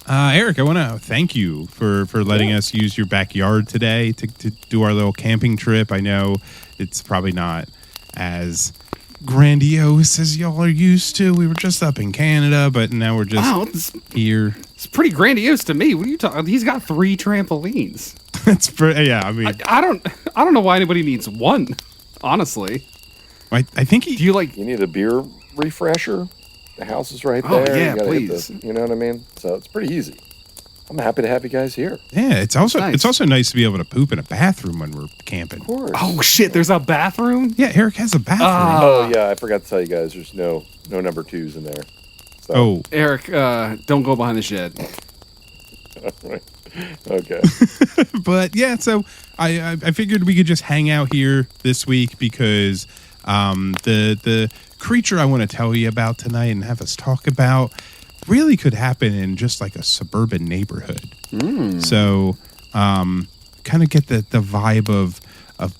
Eric, I want to thank you for letting us use your backyard today to do our little camping trip. I know it's probably not as grandiose as y'all are used to. We were just up in Canada, but now we're just here. It's pretty grandiose to me. What are you talking? He's got 3 trampolines. That's pretty. Yeah, I mean, I don't know why anybody needs one. Honestly, I think You need a beer refresher. The house is right there. Oh, yeah, please. You know what I mean? So it's pretty easy. I'm happy to have you guys here. Yeah, it's also nice to be able to poop in a bathroom when we're camping. Of course. oh shit, there's a bathroom? Yeah, Eric has a bathroom. Oh yeah, I forgot to tell you guys. There's no number 2s in there. So. Eric, don't go behind the shed. Okay. But yeah, so I figured we could just hang out here this week because the creature I want to tell you about tonight and have us talk about really could happen in just like a suburban neighborhood. So kind of get the vibe of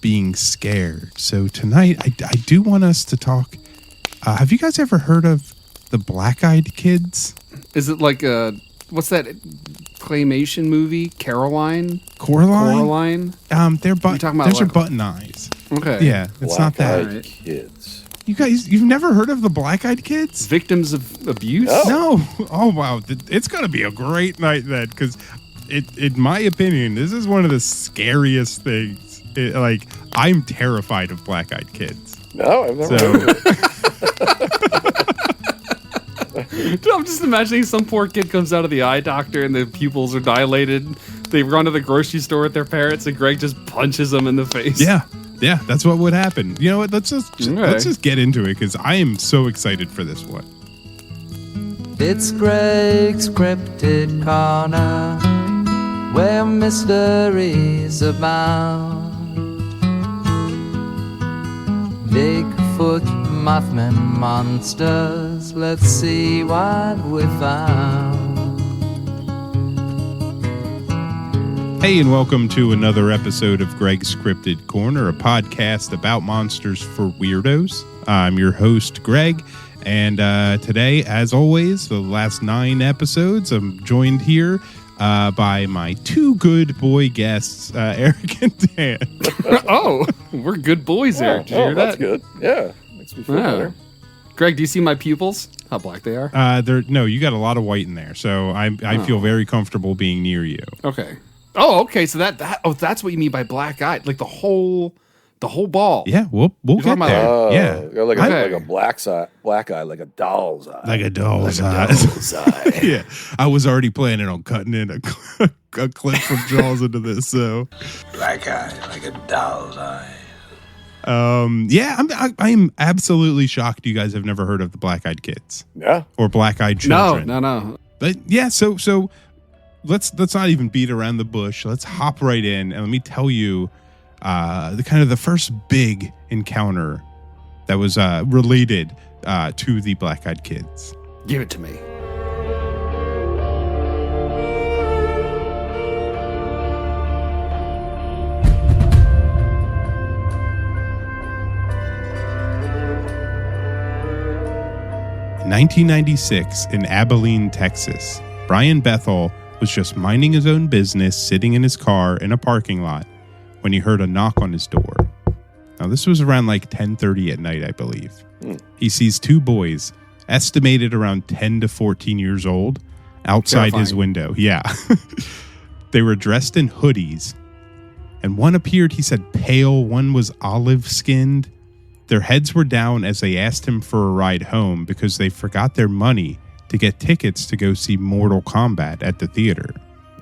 being scared. So tonight I do want us to talk. Have you guys ever heard of the Black-Eyed Kids? Is it like what's that claymation movie? Coraline? They're talking about those are like- button eyes. Okay. Yeah, it's not that. Black-Eyed Kids. You guys, you've never heard of the Black-Eyed Kids? Victims of abuse? No. Oh, wow. It's going to be a great night then, because in my opinion, this is one of the scariest things. I'm terrified of Black-Eyed Kids. No, I've never heard of it. Dude, I'm just imagining some poor kid comes out of the eye doctor and the pupils are dilated. They run to the grocery store with their parents and Greg just punches them in the face. Yeah, that's what would happen. You know what? Let's just get into it because I am so excited for this one. It's Greg's Cryptid Corner, where mysteries abound. Bigfoot, Mothman, monsters, let's see what we found. Hey, and welcome to another episode of Greg's Cryptid Corner, a podcast about monsters for weirdos. I'm your host, Greg, and today, as always, the last 9 episodes, I'm joined here by my 2 good boy guests, Eric and Dan. Oh, we're good boys here. Did you hear that's that? good. Yeah, makes me feel better. Greg, do you see my pupils? How black they are? No, you got a lot of white in there, so I feel very comfortable being near you. Okay. Oh, okay. So that's what you mean by black eye, like the whole ball. Yeah, we'll get talking about- there. Yeah, Like a black eye, like a doll's eye. like a doll's eye. eye. Yeah, I was already planning on cutting in a clip from Jaws into this. So Black eye, like a doll's eye. yeah, I am absolutely shocked you guys have never heard of the Black-Eyed Kids. Yeah. Or Black-Eyed Children. No. But yeah, so let's not even beat around the bush. Let's hop right in and let me tell you the first big encounter that was related to the Black-Eyed Kids. Give it to me. In 1996 in Abilene, Texas, Brian Bethel was just minding his own business, sitting in his car in a parking lot when he heard a knock on his door. Now, this was around like 10:30 at night, I believe. He sees 2 boys, estimated around 10 to 14 years old, outside his window. Yeah. They were dressed in hoodies, and one appeared, he said, pale, one was olive-skinned. Their heads were down as they asked him for a ride home because they forgot their money to get tickets to go see Mortal Kombat at the theater.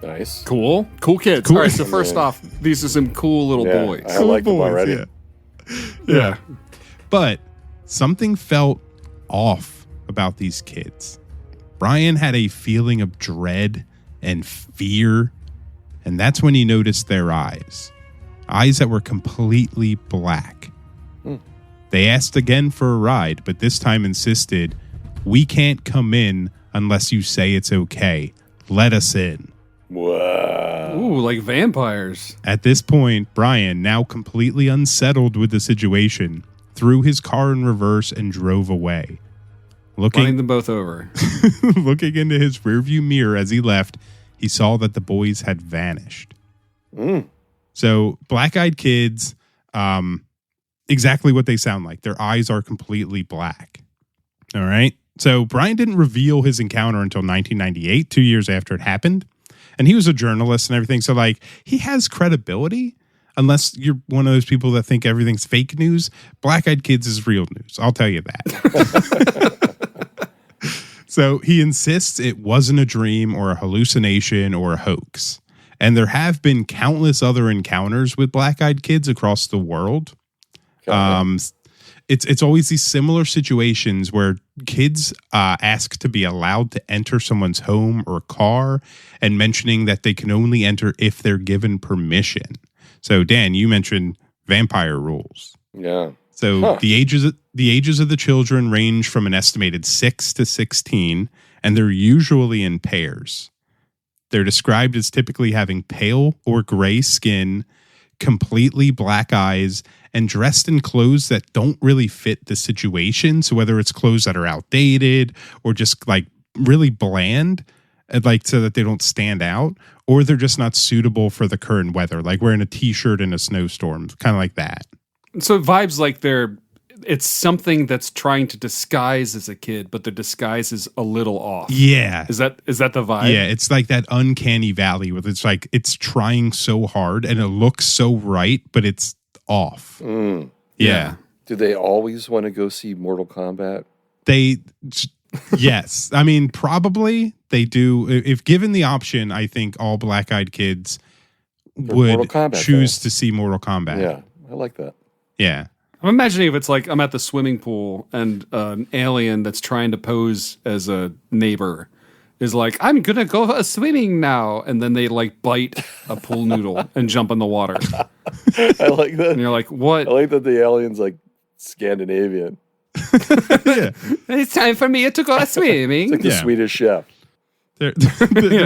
Nice. Cool kids. Cool. All right, so first off, these are some cool little boys. I like them already. Yeah. But something felt off about these kids. Brian had a feeling of dread and fear, and that's when he noticed their eyes that were completely black. They asked again for a ride, but this time insisted, "We can't come in unless you say it's okay. Let us in." Wow. Ooh, like vampires. At this point, Brian, now completely unsettled with the situation, threw his car in reverse and drove away. running them both over. Looking into his rearview mirror as he left, he saw that the boys had vanished. So black-eyed kids, exactly what they sound like. Their eyes are completely black. All right. So Brian didn't reveal his encounter until 1998, 2 years after it happened. And he was a journalist and everything. So, like, he has credibility. Unless you're one of those people that think everything's fake news, Black-Eyed Kids is real news. I'll tell you that. So he insists it wasn't a dream or a hallucination or a hoax. And there have been countless other encounters with Black-Eyed Kids across the world. It's always these similar situations where kids ask to be allowed to enter someone's home or car and mentioning that they can only enter if they're given permission. So, Dan, you mentioned vampire rules. Yeah. So the ages of the children range from an estimated 6 to 16, and they're usually in pairs. They're described as typically having pale or gray skin, completely black eyes, and dressed in clothes that don't really fit the situation. So whether it's clothes that are outdated or just like really bland, like so that they don't stand out, or they're just not suitable for the current weather, like wearing a t-shirt in a snowstorm, kind of like that. So vibes like it's something that's trying to disguise as a kid, but the disguise is a little off. Yeah. Is that the vibe? Yeah, it's like that uncanny valley where it's like it's trying so hard and it looks so right, but it's off. Yeah. Do they always want to go see Mortal Kombat? Yes. I mean, probably they do. If given the option, I think all Black-Eyed Kids would choose to see Mortal Kombat. Yeah, I like that. Yeah. I'm imagining if it's like I'm at the swimming pool and an alien that's trying to pose as a neighbor is like, I'm going to go swimming now. And then they like bite a pool noodle and jump in the water. I like that. And you're like, what? I like that the alien's like Scandinavian. Yeah. It's time for me to go swimming. It's like the Swedish chef. They're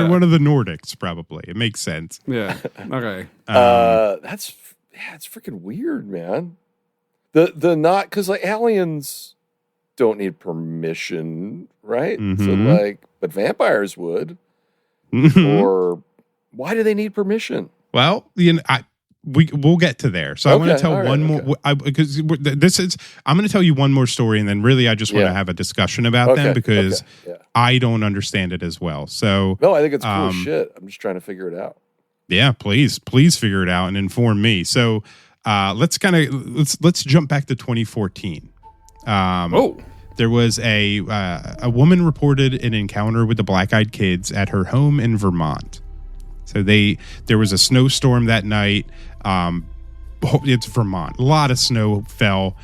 one of the Nordics, probably. It makes sense. Yeah. Okay. It's freaking weird, man. The not because like aliens don't need permission, right? Mm-hmm. So like, but vampires would. Or why do they need permission? Well, we'll get to there. So I want to tell one more because this is. I'm going to tell you one more story, and then really I just want to have a discussion about them because I don't understand it as well. So no, I think it's cool shit. I'm just trying to figure it out. Yeah, please figure it out and inform me. So let's jump back to 2014. There was a woman reported an encounter with the Black-Eyed Kids at her home in Vermont. So there was a snowstorm that night. It's Vermont. A lot of snow fell.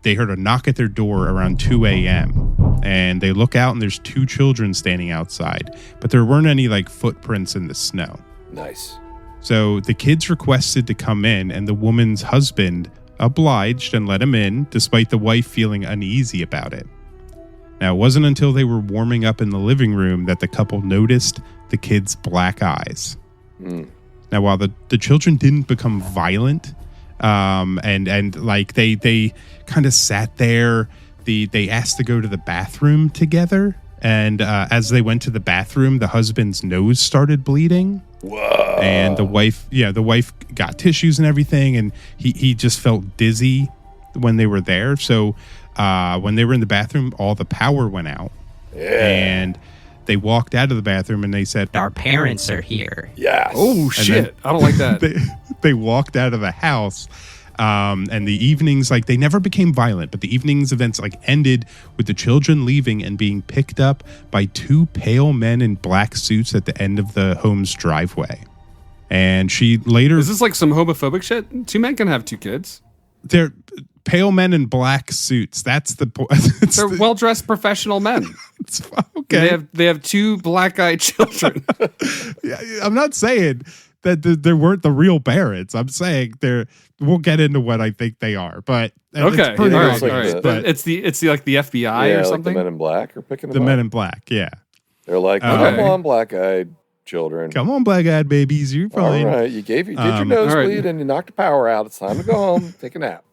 They heard a knock at their door around 2 a.m. and they look out and there's two children standing outside, but there weren't any like footprints in the snow. Nice. So the kids requested to come in, and the woman's husband obliged and let him in, despite the wife feeling uneasy about it. Now, it wasn't until they were warming up in the living room that the couple noticed the kids' black eyes. Now, while the children didn't become violent, and like they kind of sat there, they asked to go to the bathroom together, and as they went to the bathroom, the husband's nose started bleeding. Whoa. And the wife got tissues and everything, and he just felt dizzy when they were there. So when they were in the bathroom, all the power went out. Yeah. And they walked out of the bathroom and they said, "Our parents are here." Yes. Oh, shit. I don't like that. They walked out of the house. And the evenings, like, they never became violent, but the evening's events like ended with the children leaving and being picked up by two pale men in black suits at the end of the home's driveway. And she later... Is this like some homophobic shit? Two men can have two kids. They're pale men in black suits. That's the point. They're well-dressed professional men. Okay. They have two black-eyed children. I'm not saying that there weren't the real parents. I'm saying we'll get into what I think they are, but okay, it's pretty all obvious, right. But it's the like the FBI or something. Like the Men in Black are picking them the up. Men in Black, yeah. They're like, come on, black-eyed children. Come on, black-eyed babies, you're fine. All right, you did your nosebleed and you knocked the power out. It's time to go home, take a nap.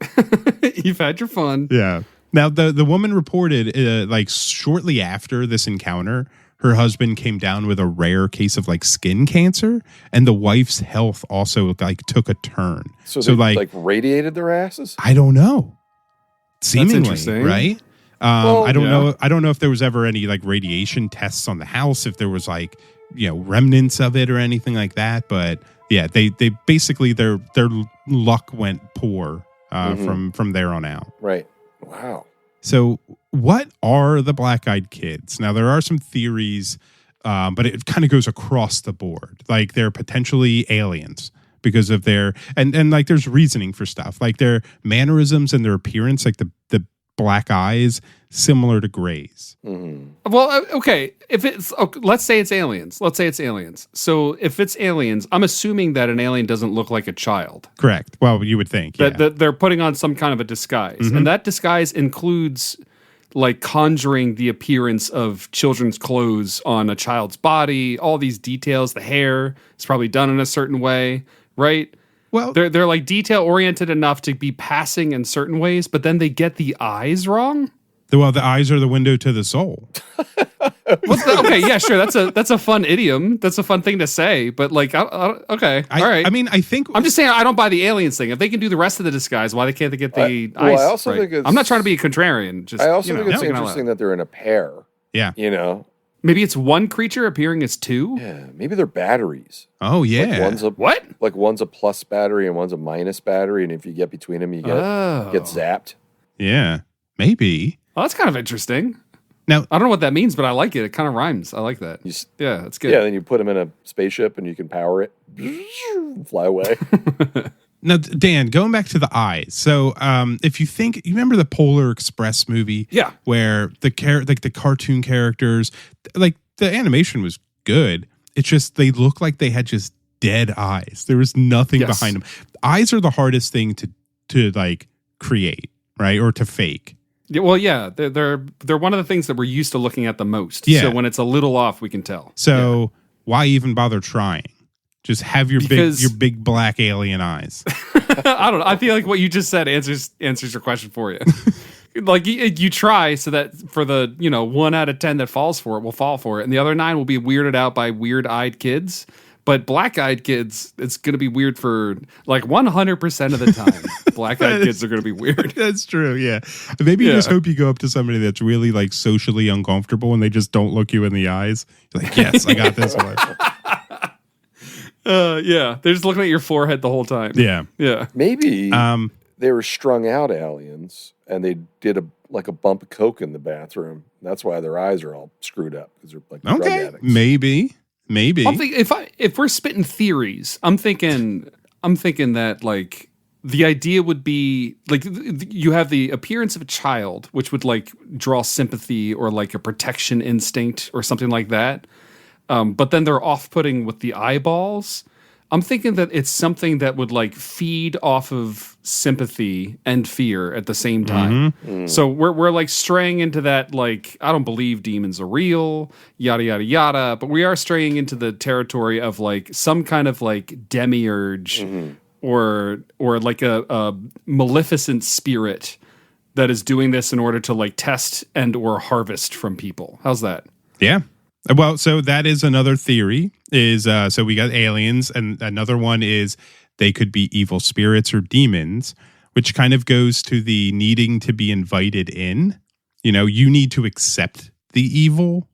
You've had your fun. Yeah. Now, the woman reported, like shortly after this encounter, her husband came down with a rare case of like skin cancer, and the wife's health also like took a turn. So they like radiated their asses? I don't know. Seemingly, interesting. right? Well, I don't know. I don't know if there was ever any like radiation tests on the house, if there was like, remnants of it or anything like that. But yeah, they basically their luck went poor from there on out. Right. Wow. So what are the black-eyed kids? Now, there are some theories, but it kind of goes across the board. Like, they're potentially aliens because of their... And like, there's reasoning for stuff. Like, their mannerisms and their appearance, like the black eyes, similar to Gray's. Mm-hmm. Well, okay. Let's say it's aliens. So if it's aliens, I'm assuming that an alien doesn't look like a child. Correct. Well, you would think. That they're putting on some kind of a disguise. And that disguise includes like conjuring the appearance of children's clothes on a child's body, all these details, the hair is probably done in a certain way, right? Well, they're like detail oriented enough to be passing in certain ways, but then they get the eyes wrong. Well, the eyes are the window to the soul. Okay, yeah, sure. That's a fun idiom. That's a fun thing to say. But like, okay, all right. I mean, I think I'm just saying I don't buy the aliens thing. If they can do the rest of the disguise, why can't they get the eyes? I also right? think it's, I'm not trying to be a contrarian. Just I also think it's thinking out interesting loud. that they're in a pair. Yeah. Maybe it's one creature appearing as two. Yeah. Maybe they're batteries. Oh yeah. Like one's a What? Like one's a plus battery and one's a minus battery, and if you get between them, you get zapped. Yeah. Maybe. Oh, that's kind of interesting. Now, I don't know what that means, but I like it. It kind of rhymes. I like that. Yeah, that's good. Yeah, then you put them in a spaceship and you can power it, fly away. Now, Dan, going back to the eyes. So, if you remember the Polar Express movie? Yeah. Where the cartoon characters, like the animation was good. It's just they look like they had just dead eyes. There was nothing behind them. Eyes are the hardest thing to like create, right, or to fake. Yeah, well, yeah, they're one of the things that we're used to looking at the most. Yeah. So when it's a little off, we can tell. So why even bother trying? Just have your big black alien eyes. I don't know. I feel like what you just said answers your question for you. Like you try so that for the 1 out of 10 that falls for it will fall for it, and the other 9 will be weirded out by weird-eyed kids. But black-eyed kids, it's going to be weird for like 100% of the time. Black-eyed kids are going to be weird. That's true. Yeah. Maybe you just hope you go up to somebody that's really like socially uncomfortable and they just don't look you in the eyes. You're like, yes, I got this one. Yeah. They're just looking at your forehead the whole time. Yeah. Yeah. Maybe they were strung out aliens and they did a bump of coke in the bathroom. That's why their eyes are all screwed up because they're like drug addicts. Maybe. I'm thinking, if we're spitting theories, I'm thinking that like the idea would be like you have the appearance of a child, which would like draw sympathy or like a protection instinct or something like that. But then they're off-putting with the eyeballs. I'm thinking that it's something that would like feed off of sympathy and fear at the same time. Mm-hmm. So we're like straying into that, like, I don't believe demons are real, yada, yada, yada. But we are straying into the territory of like some kind of like demiurge or like a maleficent spirit that is doing this in order to like test and or harvest from people. How's that? Yeah. Well, so that is another theory is, so we got aliens, and another one is they could be evil spirits or demons, which kind of goes to the needing to be invited in. You need to accept the evil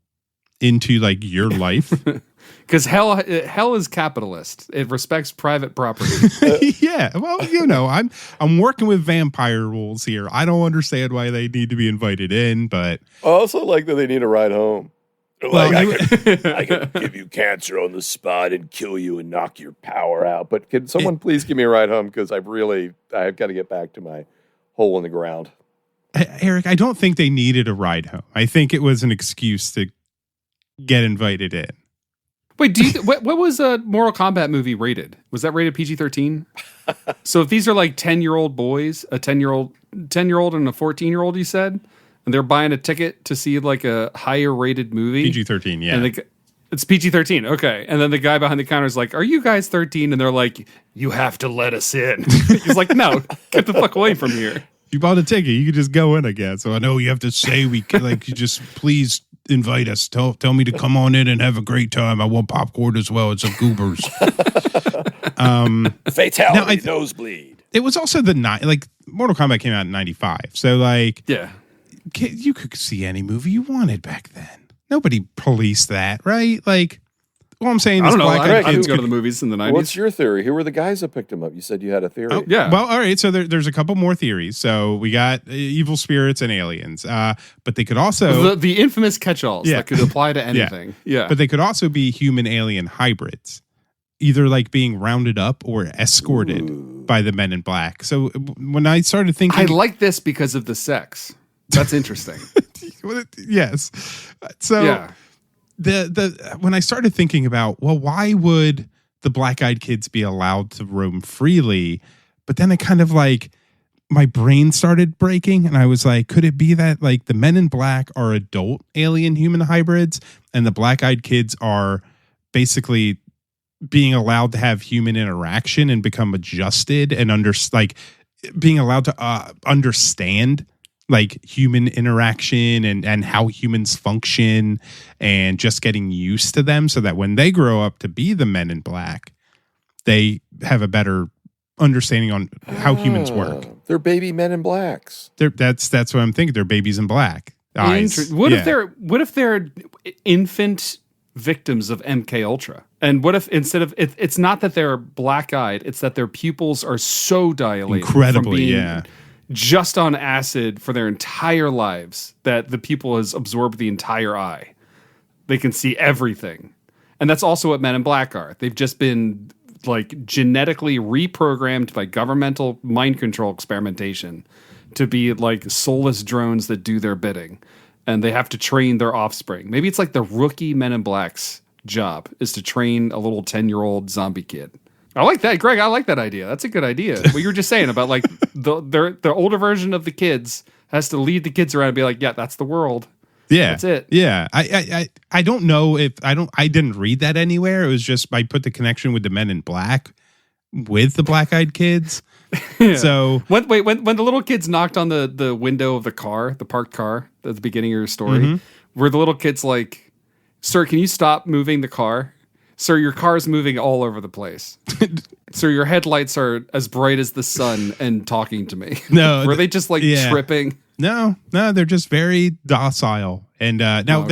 into like your life. Because hell is capitalist. It respects private property. Yeah. Well, I'm working with vampire rules here. I don't understand why they need to be invited in, but I also like that they need a ride home. Well, I can give you cancer on the spot and kill you and knock your power out. But can someone please give me a ride home? Because I've got to get back to my hole in the ground. Eric, I don't think they needed a ride home. I think it was an excuse to get invited in. Wait, what was a Mortal Kombat movie rated? Was that rated PG-13? So if these are like 10-year-old boys, a 10-year-old and a 14-year-old, you said? And they're buying a ticket to see like a higher rated movie. PG-13, yeah. And it's PG-13, okay. And then the guy behind the counter is like, "Are you guys 13?" And they're like, "You have to let us in." He's like, "No, get the fuck away from here." You bought a ticket. You could just go in again. So I know you have to say you just please invite us. Tell me to come on in and have a great time. I want popcorn as well. It's a goobers. Fatality, nosebleed. It was also Mortal Kombat came out in 95. So yeah, you could see any movie you wanted back then. Nobody policed that, right? All I'm saying is I don't know. I kids didn't go to the movies in the 90s. What's your theory? Who were the guys that picked him up? You said you had a theory. Oh, yeah. Well, all right. So there's a couple more theories. So we got evil spirits and aliens. But they could also the infamous catch-alls that could apply to anything. Yeah. But they could also be human-alien hybrids, either being rounded up or escorted by the Men in Black. So when I started thinking, I like this because of the sex. That's interesting. Yes. So. Yeah. When I started thinking about, well, why would the black-eyed kids be allowed to roam freely? But then it kind of my brain started breaking, and I was like, could it be that the Men in Black are adult alien human hybrids, and the black-eyed kids are basically being allowed to have human interaction and become adjusted and being allowed to understand human interaction and how humans function and just getting used to them so that when they grow up to be the Men in Black, they have a better understanding on how humans work. They're baby Men in Blacks. That's what I'm thinking. They're babies in black. Eyes. What if they're infant victims of MK Ultra? And what if instead of it's not that they're black-eyed, it's that their pupils are so dilated incredibly, from being just on acid for their entire lives that the pupil has absorbed the entire eye. They can see everything. And that's also what Men in Black are. They've just been genetically reprogrammed by governmental mind control experimentation to be soulless drones that do their bidding. And they have to train their offspring. Maybe it's the rookie Men in Black's job is to train a little 10-year-old zombie kid. I like that, Greg. I like that idea. That's a good idea. What you were just saying about the older version of the kids has to lead the kids around and be like, yeah, that's the world. Yeah, that's it. Yeah, I don't know if I didn't read that anywhere. It was just I put the connection with the Men in Black with the black-eyed kids. Yeah. So when the little kids knocked on the window of the parked car at the beginning of your story, were the little kids like, "Sir, can you stop moving the car? Sir, your car's moving all over the place. Sir, your headlights are as bright as the sun and talking to me." No. Were they just tripping? No, they're just very docile. And now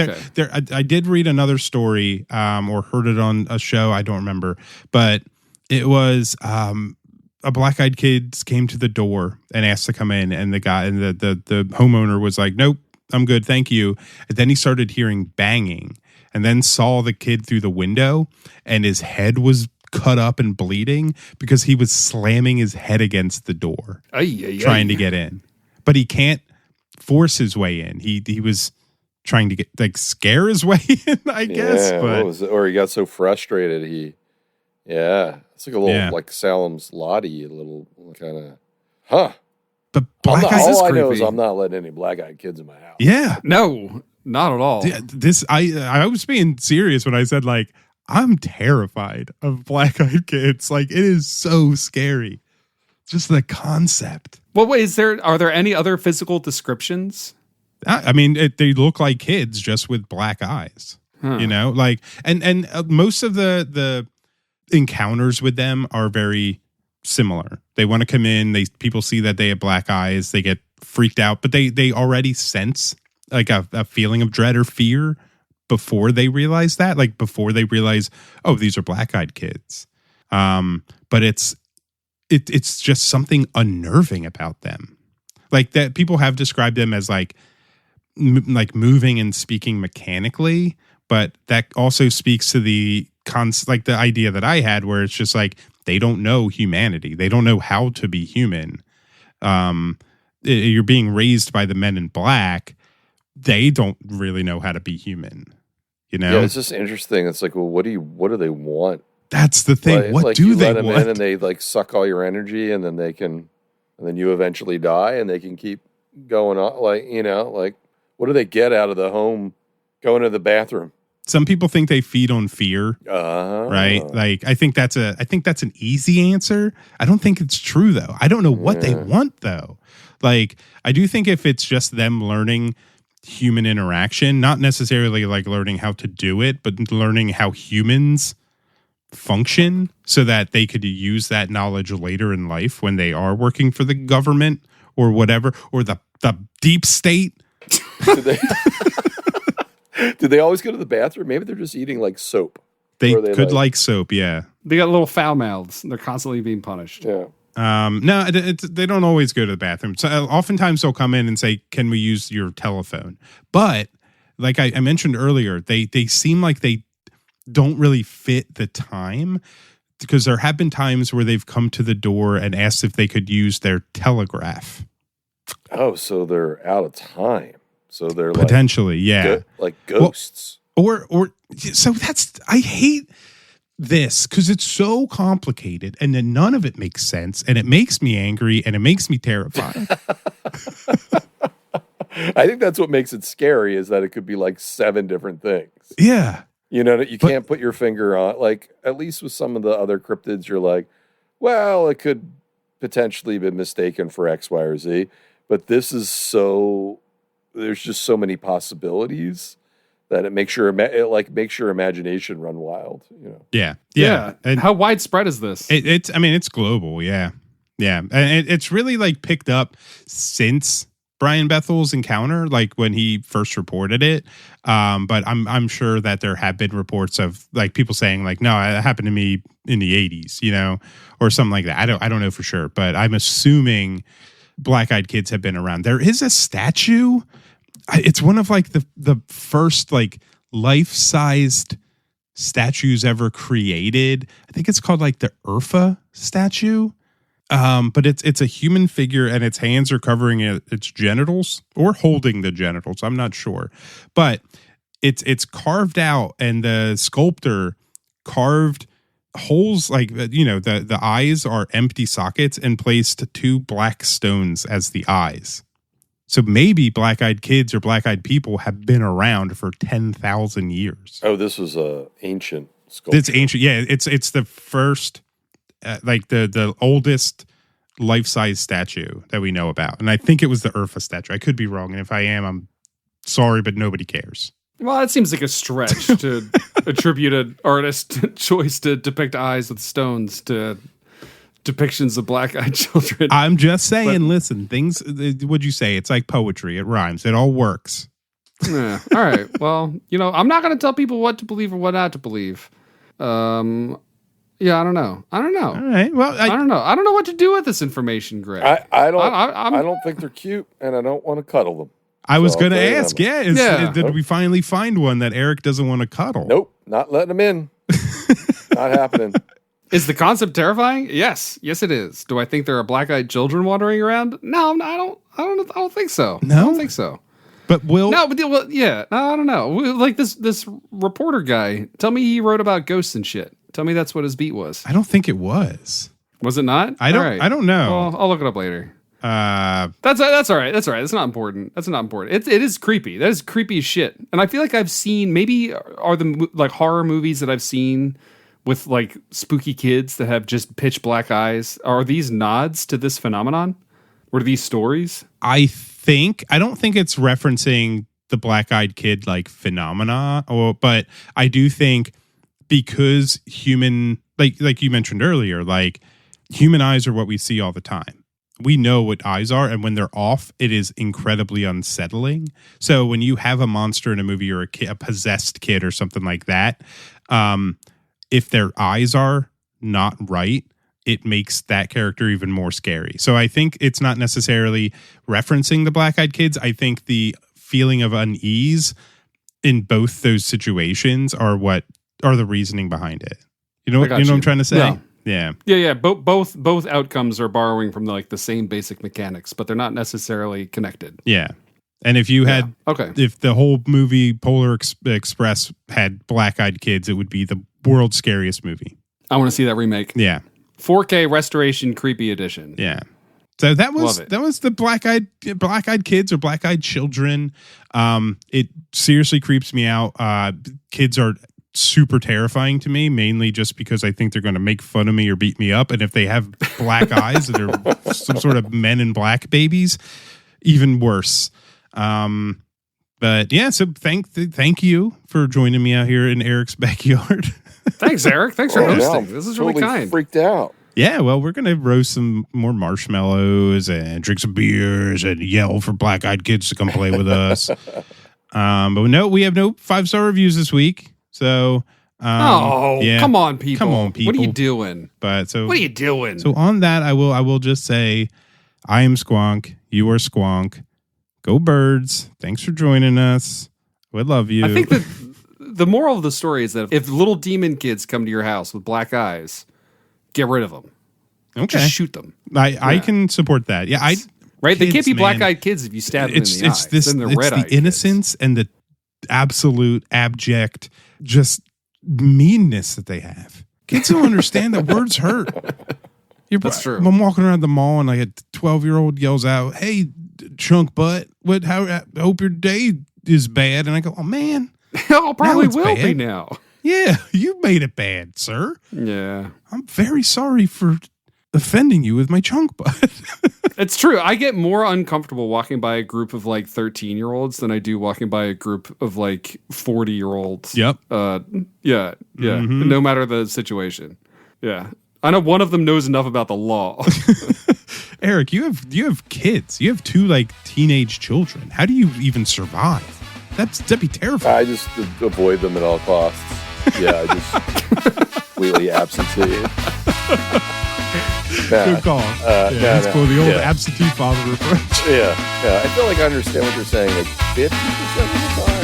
I did read another story or heard it on a show. I don't remember, but it was a black-eyed kid came to the door and asked to come in, and the guy and the homeowner was like, "Nope, I'm good, thank you." And then he started hearing banging, and then saw the kid through the window, and his head was cut up and bleeding because he was slamming his head against the door, trying to get in, but he can't force his way in. He was trying to get scare his way in, I guess. But or he got so frustrated it's like a little like Salem's Lottie, a little kind of But black all I know is I'm not letting any black-eyed kids in my house. Yeah, no, not at all. Yeah, I was being serious when I said I'm terrified of black-eyed kids. It is so scary. Just the concept. Well, wait, are there any other physical descriptions? I mean, they look like kids just with black eyes. You know, and most of the encounters with them are very similar. They want to come in. People see that they have black eyes. They get freaked out, but they already sense a feeling of dread or fear before they realize that. Before they realize, oh, these are black-eyed kids. But it's just something unnerving about them. That people have described them as moving and speaking mechanically, but that also speaks to the the idea that I had where it's just they don't know humanity. They don't know how to be human. You're being raised by the Men in Black. They don't really know how to be human. You know? Yeah, it's just interesting. It's well, what do they want? the thing. What do they want? In and they suck all your energy, and then you eventually die, and they can keep going on. What do they get out of the home? Going to the bathroom. Some people think they feed on fear, right? I think that's an easy answer. I don't think it's true though. I don't know what they want though. Like, I do think if it's just them learning human interaction, not necessarily like learning how to do it, but learning how humans function so that they could use that knowledge later in life when they are working for the government or whatever, or the deep state. Do they, do they always go to the bathroom? Maybe they're just eating like soap. They could like soap, yeah. They got little foul mouths. They're constantly being punished. Yeah. No, they don't always go to the bathroom. So oftentimes they'll come in and say, "Can we use your telephone?" But like I mentioned earlier, they seem like they don't really fit the time, because there have been times where they've come to the door and asked if they could use their telegraph. Oh, so they're out of time. So they're Potentially, yeah. like ghosts. Or so I hate this because it's so complicated and then none of it makes sense, and it makes me angry and it makes me terrified. I think that's what makes it scary, is that it could be like 7 different things. Yeah. You know, you can't put your finger on, like, at least with some of the other cryptids, you're like, well, it could potentially be mistaken for X, Y, or Z. But this is there's just so many possibilities that it makes your imagination run wild, you know? Yeah. And how widespread is this? It's global. Yeah. And it's really like picked up since Brian Bethel's encounter, like when he first reported it. But I'm sure that there have been reports of like people saying like, no, it happened to me in the 80s, you know, or something like that. I don't know for sure, but I'm assuming black-eyed kids have been around. There is a statue. It's one of like the first like life-sized statues ever created. I think it's called like the Urfa statue. But it's a human figure and its hands are covering its genitals or holding the genitals. I'm not sure, but it's carved out, and the sculptor carved holes, like, you know, the eyes are empty sockets and placed 2 black stones as the eyes. So maybe black-eyed kids or black-eyed people have been around for 10,000 years. Oh, this was ancient sculpture. It's ancient. Yeah, it's the first, like the oldest life-size statue that we know about. And I think it was the Urfa statue. I could be wrong. And if I am, I'm sorry, but nobody cares. Well, it seems like a stretch to attribute an artist choice to depict eyes with stones to depictions of black-eyed children. I'm just saying, listen, things, what'd you say? It's like poetry. It rhymes. It all works. Yeah. All right. Well, you know, I'm not going to tell people what to believe or what not to believe. Yeah, I don't know. All right. Well, I don't know. I don't know what to do with this information, Greg. I don't think they're cute, and I don't want to cuddle them. I was going to ask, did we finally find one that Eric doesn't want to cuddle? Nope, not letting them in. Not happening. Is the concept terrifying? Yes, it is. Do I think there are black-eyed children wandering around? No, I don't think so. No? I don't think so. But I don't know. Like this reporter guy, tell me he wrote about ghosts and shit. Tell me that's what his beat was. I don't think it was. Was it not? I don't know. Well, I'll look it up later. That's all right. That's not important. It is creepy. That is creepy as shit. And I feel like I've seen, maybe are the like horror movies that I've seen with like spooky kids that have just pitch black eyes, are these nods to this phenomenon? Or these stories? I don't think it's referencing the black-eyed kid like phenomena, but I do think because human, like you mentioned earlier, like human eyes are what we see all the time. We know what eyes are, and when they're off, it is incredibly unsettling. So when you have a monster in a movie or a possessed kid or something like that, if their eyes are not right, it makes that character even more scary. So I think it's not necessarily referencing the black-eyed kids. I think the feeling of unease in both those situations are the reasoning behind it. You know what I'm trying to say? Yeah. Both outcomes are borrowing from the same basic mechanics, but they're not necessarily connected. Yeah. And if you had, if the whole movie Polar Express had black-eyed kids, it would be the world's scariest movie. I want to see that remake. Yeah. 4K restoration creepy edition. Yeah. So that was the black-eyed kids or black-eyed children. It seriously creeps me out. Kids are super terrifying to me, mainly just because I think they're going to make fun of me or beat me up. And if they have black eyes that are some sort of Men in Black babies, even worse. But yeah, so thank you for joining me out here in Eric's backyard. Thanks, Eric. Thanks for hosting. No, This is totally really kind. freaked out. Yeah, well, we're going to roast some more marshmallows and drink some beers and yell for black-eyed kids to come play with us. But no, we have no 5-star reviews this week. So, come on, people. Come on, people. What are you doing? But so, What are you doing? So on that, I will just say, I am Squonk. You are Squonk. Go Birds. Thanks for joining us. We love you. I think that the moral of the story is that if little demon kids come to your house with black eyes, get rid of them. Okay. Just shoot them. I can support that. Yeah, Right? They kids, can't be man. black-eyed kids if you stab them in the eye. It's Then they're the red-eyed innocence and the absolute abject just meanness that they have. Kids don't understand that words hurt. That's true. I'm walking around the mall and like a 12-year-old yells out, "Hey, chunk butt! I hope your day is bad." And I go, "Oh man, Oh, probably it's will be bad. now. Yeah, you made it bad, sir. Yeah. I'm very sorry for offending you with my chunk butt." It's true. I get more uncomfortable walking by a group of like 13-year-olds than I do walking by a group of like 40-year-olds. Yep. Yeah. Mhm. No matter the situation. Yeah. I know one of them knows enough about the law. Eric, you have kids. You have 2 like teenage children. How do you even survive? That'd be terrifying. I just avoid them at all costs. Yeah, I just completely absentee. Good call. Let's go the old absentee father approach. Yeah. I feel like I understand what you're saying. Like 50% of the time.